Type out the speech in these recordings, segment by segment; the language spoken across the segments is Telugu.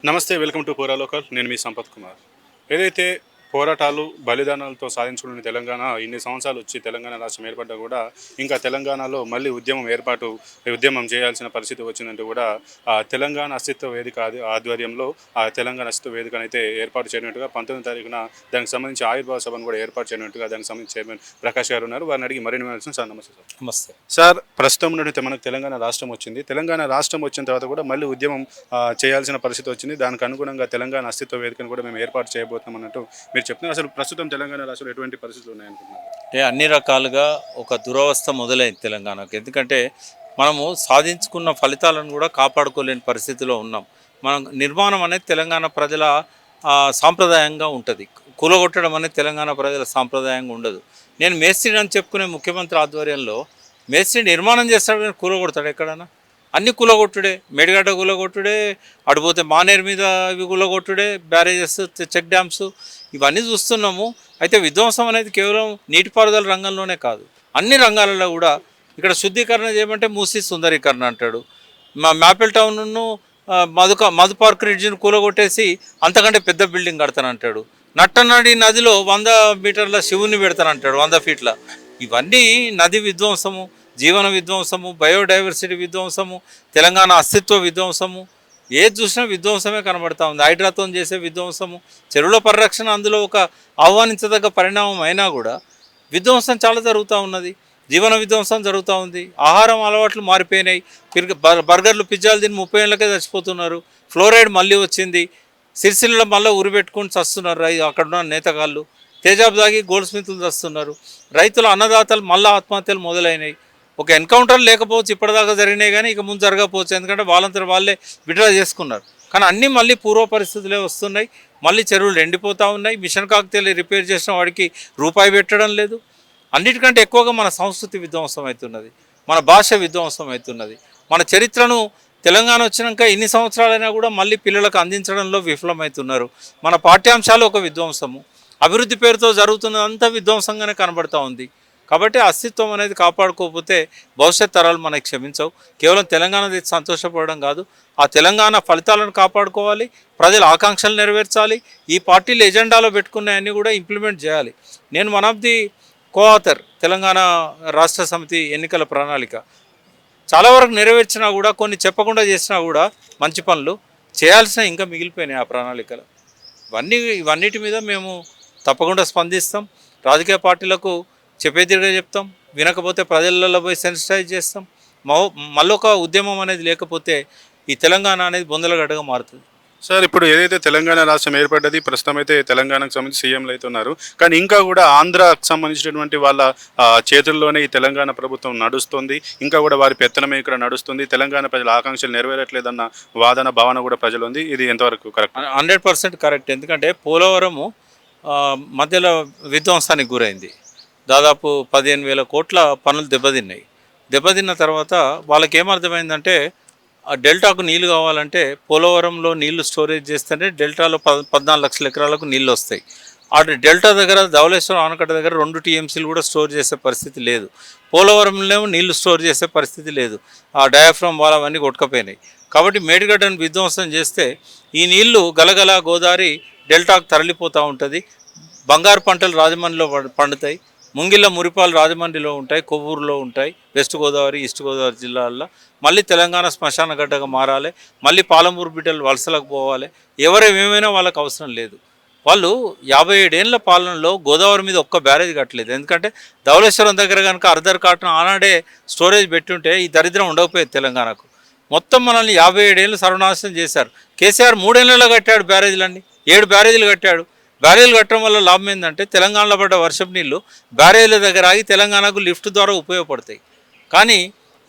నమస్తే, వెల్కమ్ టు పూరా లోకల్. నేను మీ సంపత్ కుమార్. ఏదైతే పోరాటాలు బలిదానాలతో సాధించుకున్న తెలంగాణ ఇన్ని సంవత్సరాలు వచ్చి తెలంగాణ రాష్ట్రం ఏర్పడ్డా కూడా ఇంకా తెలంగాణలో మళ్ళీ ఉద్యమం చేయాల్సిన పరిస్థితి వచ్చిందంటూ కూడా తెలంగాణ అస్తిత్వ వేదిక ఆధ్వర్యంలో తెలంగాణ అస్తిత్వ వేదికను అయితే ఏర్పాటు చేయనట్టుగా 19వ తారీఖున దానికి సంబంధించి ఆవిర్భావ సభను కూడా ఏర్పాటు చేయనట్టుగా దానికి సంబంధించి చైర్మన్ ప్రకాష్ గారు ఉన్నారు. వారిని అడిగి మరిన్ని వివరించారు. సార్ నమస్తే. సార్ నమస్తే సార్, ప్రస్తుతం ఉన్నట్టు మనకు తెలంగాణ రాష్ట్రం వచ్చింది. తెలంగాణ రాష్ట్రం వచ్చిన తర్వాత కూడా మళ్ళీ ఉద్యమం చేయాల్సిన పరిస్థితి వచ్చింది. దానికి అనుగుణంగా తెలంగాణ అస్తిత్వ వేదికను కూడా మేము ఏర్పాటు చేయబోతున్నాం అన్నట్టు మీరు చెప్తున్నారు. అసలు ప్రస్తుతం తెలంగాణ రాష్ట్రంలో ఎటువంటి పరిస్థితులు ఉన్నాయనుకుంటున్నారు? అంటే అన్ని రకాలుగా ఒక దురవస్థ మొదలైంది తెలంగాణకు. ఎందుకంటే మనము సాధించుకున్న ఫలితాలను కూడా కాపాడుకోలేని పరిస్థితిలో ఉన్నాం. మనం నిర్మాణం అనేది తెలంగాణ ప్రజల సాంప్రదాయంగా ఉంటుంది. కూలగొట్టడం అనేది తెలంగాణ ప్రజల సాంప్రదాయంగా ఉండదు. నేను మేస్త్రిని అని చెప్పుకునే ముఖ్యమంత్రి ఆధ్వర్యంలో మేస్త్రి నిర్మాణం చేస్తాడు కానీ కూలగొడతాడు ఎక్కడన్నా? అన్ని కూలగొట్టుడే, మేడిగడ్డ కూలగొట్టుడే, అడిపోతే మానేరు మీద ఇవి కూలగొట్టుడే, బ్యారేజెస్, చెక్ డ్యామ్స్ ఇవన్నీ చూస్తున్నాము. అయితే విధ్వంసం అనేది కేవలం నీటిపారుదల రంగంలోనే కాదు, అన్ని రంగాలలో కూడా. ఇక్కడ శుద్ధీకరణ చేయమంటే మూసి సుందరీకరణ అంటాడు. మా మ్యాపిల్ టౌన్ను మధు పార్క్ రిడ్జ్ను కూలగొట్టేసి అంతకంటే పెద్ద బిల్డింగ్ కడతానంటాడు. నట్టనడి నదిలో 100 మీటర్ల శివుని పెడతానంటాడు, 100 ఫీట్ల. ఇవన్నీ నది విధ్వంసము, జీవన విధ్వంసము, బయోడైవర్సిటీ విధ్వంసము, తెలంగాణ అస్తిత్వ విధ్వంసము. ఏది చూసినా విధ్వంసమే కనబడతా ఉంది. హైడ్రాతో చేసే విధ్వంసము, చెరువుల పరిరక్షణ అందులో ఒక ఆహ్వానించదగ్గ పరిణామం అయినా కూడా విధ్వంసం చాలా జరుగుతూ ఉన్నది. జీవన విధ్వంసం జరుగుతూ ఉంది. ఆహారం అలవాట్లు మారిపోయినాయి. బర్గర్లు, పిజ్జాలు తిని 30 ఏళ్ళకే చచ్చిపోతున్నారు. ఫ్లోరైడ్ మళ్ళీ వచ్చింది. సిరిసిల్లలో మళ్ళీ ఉరిపెట్టుకుని చస్తున్నారు అక్కడున్న నేతగాళ్ళు. తేజాబ్ దాగి గోల్డ్ స్మిత్లు చస్తున్నారు. రైతుల అన్నదాతలు మళ్ళీ ఆత్మహత్యలు మొదలైనాయి. ఒక ఎన్కౌంటర్ లేకపోవచ్చు, ఇప్పటిదాకా జరిగినాయి కానీ ఇక ముందు జరగకపోవచ్చు. ఎందుకంటే వాళ్ళే విడ్రా చేసుకున్నారు. కానీ అన్నీ మళ్ళీ పూర్వ పరిస్థితులే వస్తున్నాయి. మళ్ళీ చెరువులు ఎండిపోతూ ఉన్నాయి. మిషన్ కాకతీయులు రిపేర్ చేసిన వాడికి రూపాయి పెట్టడం లేదు. అన్నిటికంటే ఎక్కువగా మన సంస్కృతి విధ్వంసం అవుతున్నది, మన భాష విధ్వంసం అవుతున్నది. మన చరిత్రను తెలంగాణ వచ్చినాక ఎన్ని సంవత్సరాలైనా కూడా మళ్ళీ పిల్లలకు అందించడంలో విఫలమవుతున్నారు. మన పాఠ్యాంశాలు ఒక విధ్వంసము, అభివృద్ధి పేరుతో జరుగుతున్నదంతా విధ్వంసంగానే కనబడుతూ ఉంది. కాబట్టి అస్తిత్వం అనేది కాపాడుకోకపోతే భవిష్యత్ తరాలు మనకి క్షమించవు. కేవలం తెలంగాణ తెచ్చి సంతోషపడడం కాదు, ఆ తెలంగాణ ఫలితాలను కాపాడుకోవాలి, ప్రజల ఆకాంక్షలు నెరవేర్చాలి, ఈ పార్టీలు ఎజెండాలో పెట్టుకున్నాయన్నీ కూడా ఇంప్లిమెంట్ చేయాలి. నేను వన్ ఆఫ్ ది కోఆథర్ తెలంగాణ రాష్ట్ర సమితి ఎన్నికల ప్రణాళిక. చాలా వరకు నెరవేర్చినా కూడా, కొన్ని చెప్పకుండా చేసినా కూడా మంచి పనులు చేయాల్సిన ఇంకా మిగిలిపోయినాయి ఆ ప్రణాళికలు. ఇవన్నిటి మీద మేము తప్పకుండా స్పందిస్తాం. రాజకీయ పార్టీలకు చెప్పేదిగా చెప్తాం, వినకపోతే ప్రజలలో పోయి సెన్సిటైజ్ చేస్తాం. మళ్ళొక ఉద్యమం అనేది లేకపోతే ఈ తెలంగాణ అనేది బొందలగడ్డగా మారుతుంది. సార్, ఇప్పుడు ఏదైతే తెలంగాణ రాష్ట్రం ఏర్పడ్డది, ప్రస్తుతం అయితే తెలంగాణకు సంబంధించి సీఎంలు అయితే ఉన్నారు. కానీ ఇంకా కూడా ఆంధ్రాకు సంబంధించినటువంటి వాళ్ళ చేతుల్లోనే ఈ తెలంగాణ ప్రభుత్వం నడుస్తుంది. ఇంకా కూడా వారి పెత్తనమే ఇక్కడ నడుస్తుంది. తెలంగాణ ప్రజల ఆకాంక్షలు నెరవేరట్లేదన్న భావన కూడా ప్రజలు ఉంది. ఇది ఎంతవరకు కరెక్ట్? 100% కరెక్ట్. ఎందుకంటే పోలవరము మధ్యలో విధ్వంసానికి గురైంది. దాదాపు 15,000 కోట్ల పనులు దెబ్బతిన్న తర్వాత వాళ్ళకి ఏమర్థమైందంటే, ఆ డెల్టాకు నీళ్లు కావాలంటే పోలవరంలో నీళ్లు స్టోరేజ్ చేస్తేనే డెల్టాలో 14 లక్షల ఎకరాలకు నీళ్ళు వస్తాయి. ఆ డెల్టా దగ్గర ధవళేశ్వరం ఆనకట్ట దగ్గర 2 టీఎంసీలు కూడా స్టోర్ చేసే పరిస్థితి లేదు. పోలవరంలో నీళ్లు స్టోర్ చేసే పరిస్థితి లేదు. ఆ డయాఫ్రమ్ వాల్ అవన్నీ కొట్టుకపోయినాయి. కాబట్టి మేడిగడ్డను విధ్వంసం చేస్తే ఈ నీళ్లు గలగల గోదావరి డెల్టాకు తరలిపోతూ ఉంటుంది. బంగారు పంటలు రాజమండ్రిలో పండుతాయి. ముంగిళ్ళ మురిపాలు రాజమండ్రిలో ఉంటాయి, కొవ్వూరులో ఉంటాయి, వెస్ట్ గోదావరి, ఈస్ట్ గోదావరి జిల్లాల్లో. మళ్ళీ తెలంగాణ శ్మశాన గడ్డగా మారాలి. మళ్ళీ పాలమూరు బిడ్డలు వలసలకు పోవాలి. ఏమైనా వాళ్ళకి అవసరం లేదు. వాళ్ళు 57 ఏళ్ల పాలనలో గోదావరి మీద ఒక్క బ్యారేజ్ కట్టలేదు. ఎందుకంటే ధవళేశ్వరం దగ్గర కనుక అర్ధర్ కాటన్ ఆనాడే స్టోరేజ్ పెట్టుంటే ఈ దరిద్రం ఉండకపోయేది తెలంగాణకు. మొత్తం మనల్ని 57 ఏళ్ళు సర్వనాశనం చేశారు. కేసీఆర్ 3 ఏళ్లలో కట్టాడు బ్యారేజీలన్నీ, 7 బ్యారేజీలు కట్టాడు. బ్యారేజీలు కట్టడం వల్ల లాభం ఏంటంటే తెలంగాణలో పడ్డ వర్షపు నీళ్ళు బ్యారేజీల దగ్గర ఆగి తెలంగాణకు లిఫ్ట్ ద్వారా ఉపయోగపడతాయి. కానీ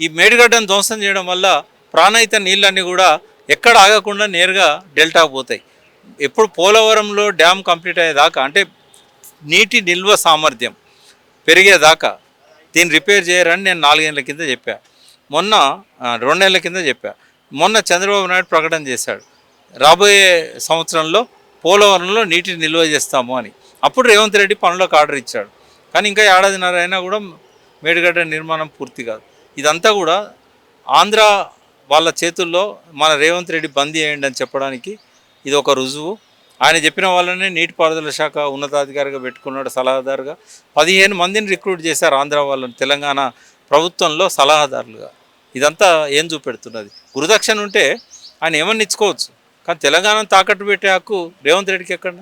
ఈ మేడిగడ్డను ధ్వంసం చేయడం వల్ల ప్రాణహిత నీళ్ళన్నీ కూడా ఎక్కడ ఆగకుండా నేరుగా డెల్టాకు పోతాయి. ఎప్పుడు పోలవరంలో డ్యామ్ కంప్లీట్ అయ్యేదాకా, అంటే నీటి నిల్వ సామర్థ్యం పెరిగేదాకా దీన్ని రిపేర్ చేయరని నేను 4 ఏళ్ల కింద చెప్పా. 2 ఏళ్ల కింద చెప్పా. మొన్న చంద్రబాబు నాయుడు ప్రకటన చేశాడు, రాబోయే సంవత్సరంలో పోలవరంలో నీటిని నిల్వ చేస్తాము అని. అప్పుడు రేవంత్ రెడ్డి పనులకు ఆర్డర్ ఇచ్చాడు. కానీ ఇంకా 1.5 ఏడాదిన్నర అయినా కూడా మేడిగడ్డ నిర్మాణం పూర్తి కాదు. ఇదంతా కూడా ఆంధ్ర వాళ్ళ చేతుల్లో మన రేవంత్ రెడ్డి బందీ అయ్యండి అని చెప్పడానికి ఇది ఒక రుజువు. ఆయన చెప్పిన వాళ్ళనే నీటిపారుదల శాఖ ఉన్నతాధికారిగా పెట్టుకున్నాడు, సలహాదారుగా 15 మందిని రిక్రూట్ చేశారు ఆంధ్ర వాళ్ళని తెలంగాణ ప్రభుత్వంలో సలహాదారులుగా. ఇదంతా ఏం చూపెడుతున్నది? గురుదక్షిణ ఉంటే ఆయన ఏమన్నా ఇచ్చుకోవచ్చు, కానీ తెలంగాణను తాకట్టు పెట్టే హక్కు రేవంత్ రెడ్డికి ఎక్కడ?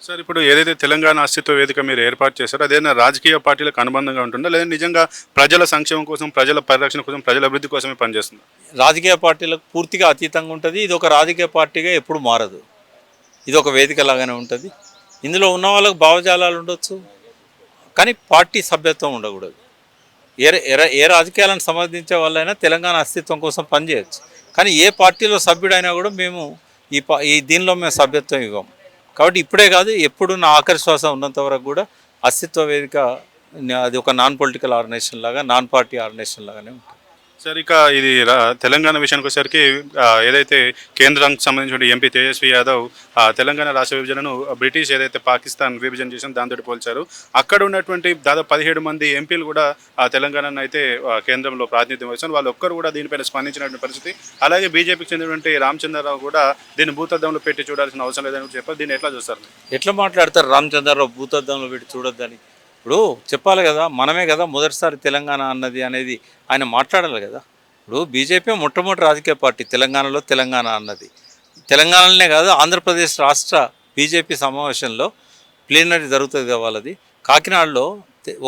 సార్, ఇప్పుడు ఏదైతే తెలంగాణ అస్తిత్వ వేదిక మీరు ఏర్పాటు చేశారో అదేనా రాజకీయ పార్టీలకు అనుబంధంగా ఉంటుందా, లేదా నిజంగా ప్రజల సంక్షేమం కోసం, ప్రజల పరిరక్షణ కోసం, ప్రజల అభివృద్ధి కోసమే పనిచేస్తుంది? రాజకీయ పార్టీలకు పూర్తిగా అతీతంగా ఉంటుంది. ఇది ఒక రాజకీయ పార్టీగా ఎప్పుడు మారదు. ఇది ఒక వేదిక లాగానే ఉంటుంది. ఇందులో ఉన్న వాళ్ళకు భావజాలాలు ఉండొచ్చు, కానీ పార్టీ సభ్యత్వం ఉండకూడదు. ఏ రాజకీయాలను సమర్థించే వాళ్ళైనా తెలంగాణ అస్తిత్వం కోసం పనిచేయచ్చు, కానీ ఏ పార్టీలో సభ్యుడైనా కూడా మేము ఈ దీనిలో మేము సభ్యత్వం ఇవ్వం. కాబట్టి ఇప్పుడే కాదు, ఎప్పుడు నా ఆఖరి శ్వాస ఉన్నంత వరకు కూడా అస్తిత్వ వేదిక అది ఒక నాన్ పొలిటికల్ ఆర్గనైజేషన్ లాగా, నాన్ పార్టీ ఆర్గనైజేషన్ లాగానే ఉంటుంది. సార్, ఇక ఇది తెలంగాణ విషయానికి వచ్చేసరికి ఏదైతే కేంద్రానికి సంబంధించిన ఎంపీ తేజస్వి యాదవ్ తెలంగాణ రాష్ట్ర విభజనను బ్రిటిష్ ఏదైతే పాకిస్తాన్ విభజన చేసిన దాంతో పోల్చారు. అక్కడ ఉన్నటువంటి దాదాపు 17 మంది ఎంపీలు కూడా తెలంగాణను అయితే కేంద్రంలో ప్రాతినిధ్యం వహిస్తారు. వాళ్ళు ఒక్కరు కూడా దీనిపైన స్పందించినటువంటి పరిస్థితి. అలాగే బీజేపీకి చెందినటువంటి రామచంద్రరావు కూడా దీన్ని భూతద్దంలో పెట్టి చూడాల్సిన అవసరం లేదని చెప్పారు. దీన్ని ఎట్లా చూస్తారు? ఎట్లా మాట్లాడతారు రామచంద్రరావు భూతద్దంలో పెట్టి చూడొద్దని? ఇప్పుడు చెప్పాలి కదా, మనమే కదా మొదటిసారి తెలంగాణ అన్నది అనేది ఆయన మాట్లాడాలి కదా. ఇప్పుడు బీజేపీ మొట్టమొదటి రాజకీయ పార్టీ తెలంగాణలో తెలంగాణ అన్నది. తెలంగాణలోనే కాదు, ఆంధ్రప్రదేశ్ రాష్ట్ర బీజేపీ సమావేశంలో ప్లీనరీ జరుగుతుంది కదా వాళ్ళది. కాకినాడలో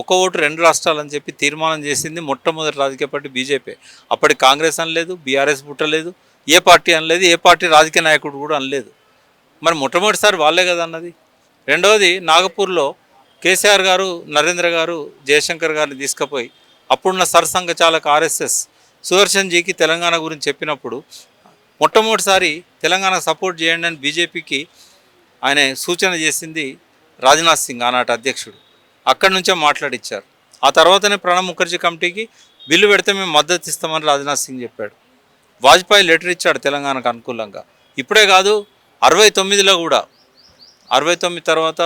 ఒక ఓటు 2 రాష్ట్రాలని చెప్పి తీర్మానం చేసింది మొట్టమొదటి రాజకీయ పార్టీ బీజేపీ. అప్పటికి కాంగ్రెస్ అనలేదు, బీఆర్ఎస్ పుట్టలేదు, ఏ పార్టీ అనలేదు, ఏ పార్టీ రాజకీయ నాయకుడు కూడా అనలేదు. మరి మొట్టమొదటిసారి వాళ్ళే కదా అన్నది. రెండవది, నాగపూర్లో కేసీఆర్ గారు, నరేంద్ర గారు జయశంకర్ గారిని తీసుకుపోయి అప్పుడున్న సర్సంఘ చాలక ఆర్ఎస్ఎస్ సుదర్శన్ జీకి తెలంగాణ గురించి చెప్పినప్పుడు మొట్టమొదటిసారి తెలంగాణ సపోర్ట్ చేయండి అని బీజేపీకి ఆయన సూచన చేసింది రాజ్నాథ్ సింగ్, ఆనాటి అధ్యక్షుడు. అక్కడి నుంచే మాట్లాడిచ్చారు. ఆ తర్వాతనే ప్రణబ్ ముఖర్జీ కమిటీకి బిల్లు పెడితే మేము మద్దతు ఇస్తామని రాజ్నాథ్ సింగ్ చెప్పాడు. వాజ్పేయి లెటర్ ఇచ్చాడు తెలంగాణకు అనుకూలంగా. ఇప్పుడే కాదు, 69లో కూడా, 69 తర్వాత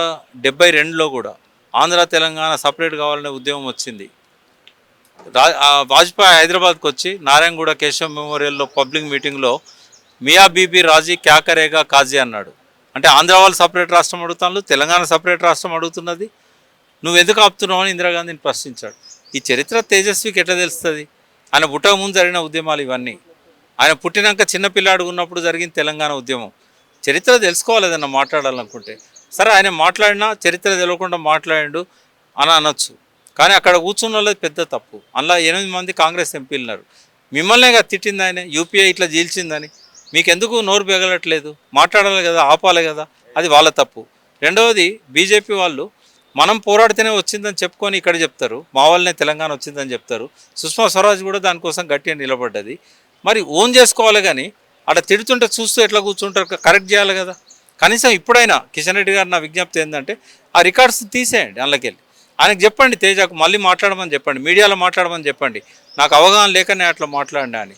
72లో కూడా ఆంధ్ర తెలంగాణ సపరేట్ కావాలనే ఉద్యమం వచ్చింది. వాజ్పేయి హైదరాబాద్కి వచ్చి నారాయణగూడ కేశవ్ మెమోరియల్లో పబ్లిక్ మీటింగ్లో మియా బీబీ రాజీ క్యా కరేగా కాజీ అన్నాడు. అంటే ఆంధ్ర వాళ్ళు సపరేట్ రాష్ట్రం అడుగుతాను, తెలంగాణ సపరేట్ రాష్ట్రం అడుగుతున్నది, నువ్వు ఎందుకు ఆపుతున్నావు అని ఇందిరాగాంధీని ప్రశ్నించాడు. ఈ చరిత్ర తేజస్వికి ఎట్లా తెలుస్తుంది? ఆయన పుట్టక ముందు జరిగిన ఉద్యమాలు ఇవన్నీ. ఆయన పుట్టినాక చిన్నపిల్లాడు ఉన్నప్పుడు జరిగిన తెలంగాణ ఉద్యమం. చరిత్ర తెలుసుకోవాలి ఏదన్నా మాట్లాడాలనుకుంటే. సరే, ఆయన మాట్లాడినా చరిత్ర తెలియకుండా మాట్లాడిండు అని అనొచ్చు, కానీ అక్కడ కూర్చున్న వాళ్ళది పెద్ద తప్పు. అందులో 8 మంది కాంగ్రెస్ ఎంపీలు ఉన్నారు. మిమ్మల్నేగా తిట్టింది ఆయన, యూపీఏ ఇట్లా జీల్చిందని. మీకెందుకు నోరు బెగలట్లేదు? మాట్లాడాలి కదా, ఆపాలి కదా, అది వాళ్ళ తప్పు. రెండవది, బీజేపీ వాళ్ళు మనం పోరాడితేనే వచ్చిందని చెప్పుకొని ఇక్కడ చెప్తారు, మా వాళ్ళనే తెలంగాణ వచ్చిందని చెప్తారు. సుష్మా స్వరాజ్ కూడా దానికోసం గట్టిగా నిలబడ్డది. మరి ఓన్ చేసుకోవాలి, కానీ అక్కడ తిడుతుంటే చూస్తూ ఎట్లా కూర్చుంటారు? కరెక్ట్ చేయాలి కదా. కనీసం ఇప్పుడైనా కిషన్ రెడ్డి గారు నా విజ్ఞప్తి ఏంటంటే ఆ రికార్డ్స్ తీసేయండి, అందులోకెళ్ళి ఆయనకు చెప్పండి, తేజకు మళ్ళీ మాట్లాడమని చెప్పండి, మీడియాలో మాట్లాడమని చెప్పండి, నాకు అవగాహన లేకనే అట్లా మాట్లాడండి అని.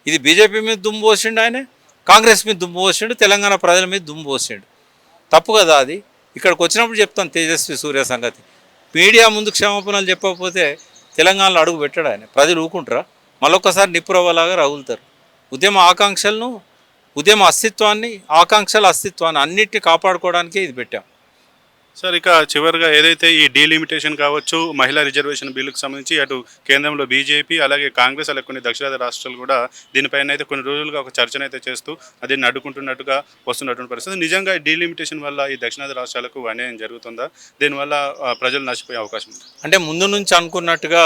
ఇది బీజేపీ మీద దుమ్ము పోసిండు, ఆయన కాంగ్రెస్ మీద దుమ్ము పోసిండు, తెలంగాణ ప్రజల మీద దుమ్ము పోసిండు. తప్పు కదా అది. ఇక్కడికి వచ్చినప్పుడు చెప్తాను తేజస్వి సూర్య సంగతి. మీడియా ముందు క్షమాపణలు చెప్పకపోతే తెలంగాణలో అడుగు పెట్టాడు ఆయన. ప్రజలు ఊకుంటారా? మళ్ళొక్కసారి నిప్పురవ్వలాగా రగులుతారు. ఉద్యమ ఆకాంక్షలను, ఉద్యమ అస్తిత్వాన్ని, ఆకాంక్షల అస్తిత్వాన్ని అన్నిటిని కాపాడుకోవడానికే ఇది పెట్టాం. సార్, ఇక చివరిగా ఏదైతే ఈ డీలిమిటేషన్ కావచ్చు, మహిళా రిజర్వేషన్ బిల్లుకు సంబంధించి అటు కేంద్రంలో బీజేపీ అలాగే కాంగ్రెస్ అలాగే కొన్ని దక్షిణాది రాష్ట్రాలు కూడా దీనిపైన అయితే కొన్ని రోజులుగా ఒక చర్చను అయితే చేస్తూ దీన్ని అడ్డుకుంటున్నట్టుగా వస్తున్నటువంటి పరిస్థితి. నిజంగా ఈ డీలిమిటేషన్ వల్ల ఈ దక్షిణాది రాష్ట్రాలకు అన్యాయం జరుగుతుందా? దీనివల్ల ప్రజలు నష్టపోయే అవకాశం ఉంది? అంటే ముందు నుంచి అనుకున్నట్టుగా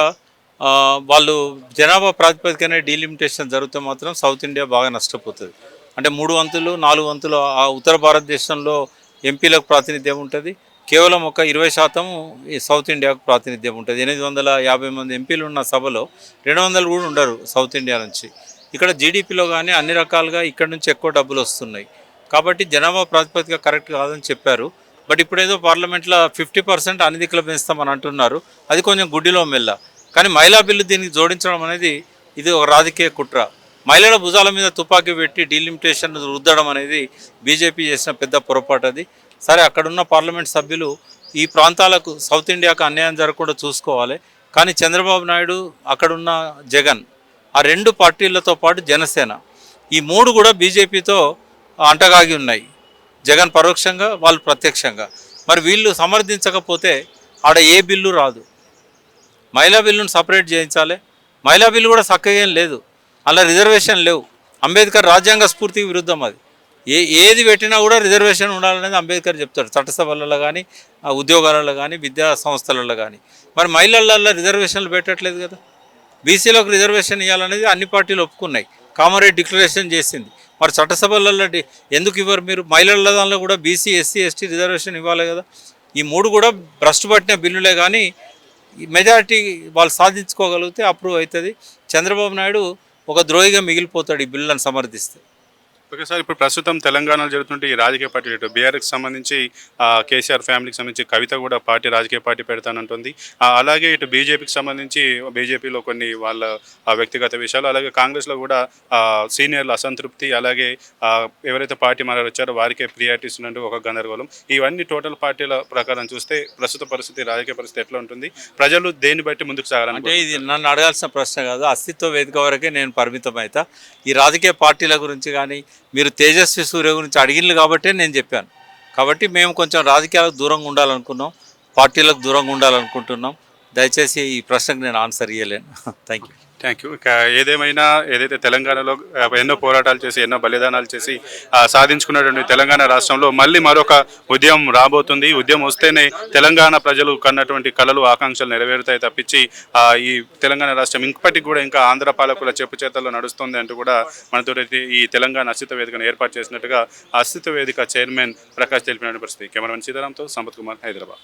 వాళ్ళు జనాభా ప్రాతిపదికనే డీలిమిటేషన్ జరిగితే మాత్రం సౌత్ ఇండియా బాగా నష్టపోతుంది. అంటే 3 వంతులు 4 వంతులు ఆ ఉత్తర భారతదేశంలో ఎంపీలకు ప్రాతినిధ్యం ఉంటుంది. కేవలం ఒక 20% ఈ సౌత్ ఇండియాకు ప్రాతినిధ్యం ఉంటుంది. 850 మంది ఎంపీలు ఉన్న సభలో 200 కూడా ఉండరు సౌత్ ఇండియా నుంచి. ఇక్కడ జీడిపిలో కానీ అన్ని రకాలుగా ఇక్కడ నుంచి ఎక్కువ డబ్బులు వస్తున్నాయి. కాబట్టి జనాభా ప్రాతిపదిక కరెక్ట్ కాదని చెప్పారు. బట్ ఇప్పుడేదో పార్లమెంట్లో 50% అన్ని దిక్కులు పెంచుతామని అంటున్నారు. అది కొంచెం గుడ్డిలో మెల్ల. కానీ మహిళా బిల్లు దీనికి జోడించడం అనేది ఇది ఒక రాజకీయ కుట్ర. మహిళల భుజాల మీద తుపాకీ పెట్టి డీలిమిటేషన్ రుద్దడం అనేది బీజేపీ చేసిన పెద్ద పొరపాటు అది. సరే, అక్కడున్న పార్లమెంట్ సభ్యులు ఈ ప్రాంతాలకు సౌత్ ఇండియాకు అన్యాయం జరగకుండా చూసుకోవాలి. కానీ చంద్రబాబు నాయుడు, అక్కడున్న జగన్, ఆ 2 పార్టీలతో పాటు జనసేన, ఈ 3 కూడా బీజేపీతో అంటగాగి ఉన్నాయి. జగన్ పరోక్షంగా, వాళ్ళు ప్రత్యక్షంగా. మరి వీళ్ళు సమర్థించకపోతే ఆడ ఏ బిల్లు రాదు. మహిళా బిల్లును సపరేట్ చేయించాలి. మహిళా బిల్లు కూడా చక్కగా ఏం లేదు, అలా రిజర్వేషన్ లేవు. అంబేద్కర్ రాజ్యాంగ స్ఫూర్తికి విరుద్ధం అది. ఏది పెట్టినా కూడా రిజర్వేషన్ ఉండాలనేది అంబేద్కర్ చెప్తాడు, చట్టసభలలో కానీ, ఉద్యోగాలలో కానీ, విద్యా సంస్థలలో కానీ. మరి మహిళలలో రిజర్వేషన్లు పెట్టట్లేదు కదా. బీసీలకు రిజర్వేషన్ ఇవ్వాలనేది అన్ని పార్టీలు ఒప్పుకున్నాయి, కామారెడ్డి డిక్లరేషన్ చేసింది. మరి చట్టసభలలో ఎందుకు ఇవ్వరు మీరు? మహిళల దానిలో కూడా బీసీ, ఎస్సీ, ఎస్టీ రిజర్వేషన్ ఇవ్వాలి కదా. ఈ మూడు కూడా భ్రష్టు పట్టిన బిల్లులే, కానీ మెజారిటీ వాళ్ళు సాధించుకోగలిగితే అప్రూవ్ అవుతుంది. చంద్రబాబు నాయుడు ఒక ద్రోహిగా మిగిలిపోతాడు ఈ బిల్లులను సమర్థిస్తే. ఓకే సార్, ఇప్పుడు ప్రస్తుతం తెలంగాణలో జరుగుతుంటే ఈ రాజకీయ పార్టీ ఇటు బీఆర్ఎస్కి సంబంధించి కేసీఆర్ ఫ్యామిలీకి సంబంధించి కవిత కూడా రాజకీయ పార్టీ పెడతానంటుంది. అలాగే ఇటు బీజేపీకి సంబంధించి బీజేపీలో కొన్ని వాళ్ళ వ్యక్తిగత విషయాలు, అలాగే కాంగ్రెస్లో కూడా సీనియర్ల అసంతృప్తి, అలాగే ఎవరైతే పార్టీ మారారు వచ్చారో వారికే ప్రియారిటీస్ ఉన్నట్టు ఒక గందరగోళం. ఇవన్నీ టోటల్ పార్టీల ప్రకారం చూస్తే ప్రస్తుత పరిస్థితి, రాజకీయ పరిస్థితి ఎట్లా ఉంటుంది? ప్రజలు దేన్ని బట్టి ముందుకు సాగాలంటే ఇది నన్ను అడగాల్సిన ప్రశ్న కాదు, అస్తిత్వ వేదిక వరకే నేను పరిమితం అవుతా. ఈ రాజకీయ పార్టీల గురించి కానీ, మీరు తేజస్వి సూర్య గురించి అడిగినలు కాబట్టే నేను చెప్పాను. కాబట్టి మేము కొంచెం రాజకీయాలకు దూరంగా ఉండాలనుకున్నాం, పార్టీలకు దూరంగా ఉండాలనుకుంటున్నాం. దయచేసి ఈ ప్రశ్నకు నేను ఆన్సర్ ఇవ్వలేను. Thank you. ఇక ఏదేమైనా ఏదైతే తెలంగాణలో ఎన్నో పోరాటాలు చేసి, ఎన్నో బలిదానాలు చేసి సాధించుకున్నటువంటి తెలంగాణ రాష్ట్రంలో మళ్ళీ మరొక ఉద్యమం రాబోతుంది. ఉద్యమం వస్తేనే తెలంగాణ ప్రజలు కన్నటువంటి కలలు, ఆకాంక్షలు నెరవేరుతాయి తప్పించి ఈ తెలంగాణ రాష్ట్రం ఇప్పటికి కూడా ఇంకా ఆంధ్ర పాలకుల చెప్పు చేతల్లో నడుస్తుంది అంటూ కూడా మనతో ఈ తెలంగాణ అస్తిత్వ వేదికను ఏర్పాటు చేసినట్టుగా అస్తిత్వ వేదిక చైర్మన్ ప్రకాష్ తెలిపిన పరిస్థితి. కెమెరామెన్ సీతారాంతో సంపత్ కుమార్, హైదరాబాద్.